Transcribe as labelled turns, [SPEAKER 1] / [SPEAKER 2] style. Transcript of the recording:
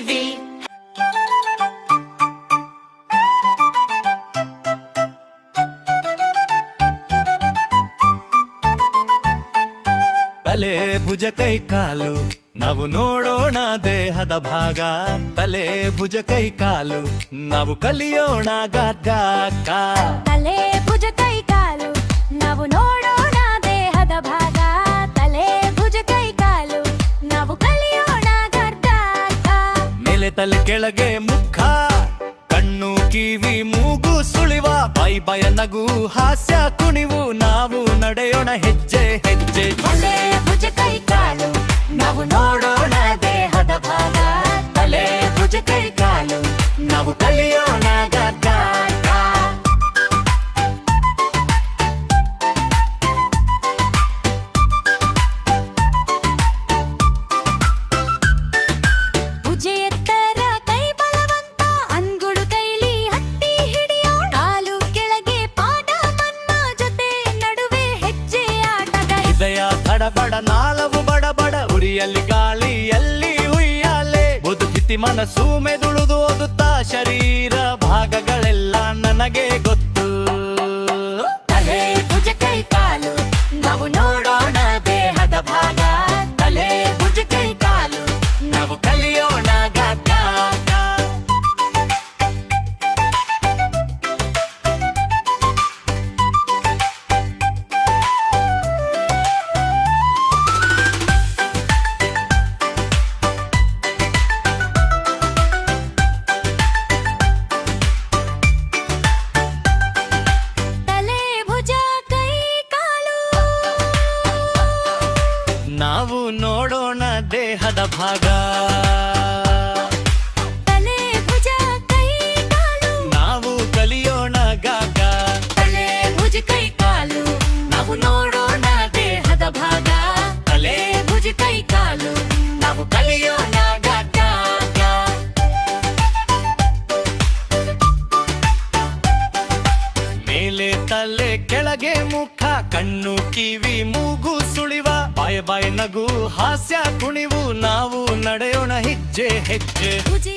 [SPEAKER 1] TV.
[SPEAKER 2] ತಲೆ ಭುಜ ಕೈ ಕಾಲು ನಾವು ನೋಡೋಣ ದೇಹದ ಭಾಗ. ತಲೆ ಭುಜ ಕೈ ಕಾಲು ನಾವು ಕಲಿಯೋಣ ಗಾಕ.
[SPEAKER 3] ತಲೆ ಭುಜ ಕೈ ಕಾಲು ನಾವು ನೋಡೋಣ ದೇಹದ ಭಾಗ. ತಲೆ ಭುಜ ಕೈ ಕಾಲು ನಾವು ಕಲಿಯೋಣ ಗಾಕ.
[SPEAKER 2] ಮೇಲೆ ತಲೆ ಕೆಳಗೆ ಮುಖ, ಕಣ್ಣು ಕಿವಿ ಮೂಗು ಸುಳಿವ, ಬಾಯ ನಗು ಹಾಸ್ಯ ಕುಣಿವು, ನಾವು ನಡೆಯೋಣ ಹೆಜ್ಜೆ ಹೆಜ್ಜೆ.
[SPEAKER 3] ತಲೆ ಭುಜ ಕೈ ಕಾಲು ನಾವು ನೋಡೋಣ ದೇಹದ ಭಾಗ.
[SPEAKER 2] ತಲೆ ಭುಜ ಕೈ ಕಾಲು ನಾವು ಕಲಿಯೋಣ ಗಾಕ.
[SPEAKER 3] ಭುಜ ಎತ್ತರ ಕೈ ಬಲವಂತ, ಅಂಗುಳು ಕೈಲಿ ಹತ್ತಿ ಹಿಡಿಯೋಣ. ಕಾಲು ಕೆಳಗೆ ಪಾದ ಮನ್ನ, ಜೊತೆ ನಡುವೆ ಹೆಜ್ಜೆ ಆಟದ.
[SPEAKER 2] ಹೃದಯ ತಡಬಡ ನಾಲವು ಬಡಬಡ, ಉರಿಯಲ್ಲಿ ಗಾಳಿಯಲ್ಲಿ ಉಯ್ಯಾಲೆ. ಬದುಕಿತಿ ಮನಸ್ಸು ಮೆದುಳುದು ಓದುತ್ತಾ, ಶರೀರ ಭಾಗಗಳೆಲ್ಲ ನನಗೆ ಗೊತ್ತು.
[SPEAKER 3] ತಲೆ ಭುಜ ಕೈ ಕಾಲು ನಾವು ನೋಡೋಣ ದೇಹದ ಭಾಗ.
[SPEAKER 2] ತಲೆ ಭುಜ ಕೈ ಕಾಲು ನಾವು ಕಲಿಯೋಣ ಗಾಕ.
[SPEAKER 3] ತಲೆ ಭುಜ ಕೈ ಕಾಲು
[SPEAKER 2] ನಾವು ನೋಡೋಣ ದೇಹದ ಭಾಗ.
[SPEAKER 3] ತಲೆ ಭುಜ ಕೈ ಕಾಲು
[SPEAKER 2] ನಾವು ಕಲಿಯೋಣ ಗಾಕ.
[SPEAKER 3] ತಲೆ ಭುಜ ಕೈ ಕಾಲು ನಾವು ನೋಡೋಣ ದೇಹದ ಭಾಗ.
[SPEAKER 2] ತಲೆ
[SPEAKER 3] ಭುಜ ಕೈ ಕಾಲು
[SPEAKER 2] ನಾವು ಕಲಿಯೋಣ ಗಾಕ. ಮೇಲೆ ತಲೆ ಕೆಳಗೆ ಮುಖ, ಕಣ್ಣು ಕಿವಿ ಮೂಗು ಸುಳಿವ, ಬಾಯ ನಗು ಹಾಸ್ಯ ಕುಣಿವು, ನಾವು ನಡೆಯೋಣ ಹೆಜ್ಜೆ ಹೆಜ್ಜೆ.
[SPEAKER 3] ಭುಜ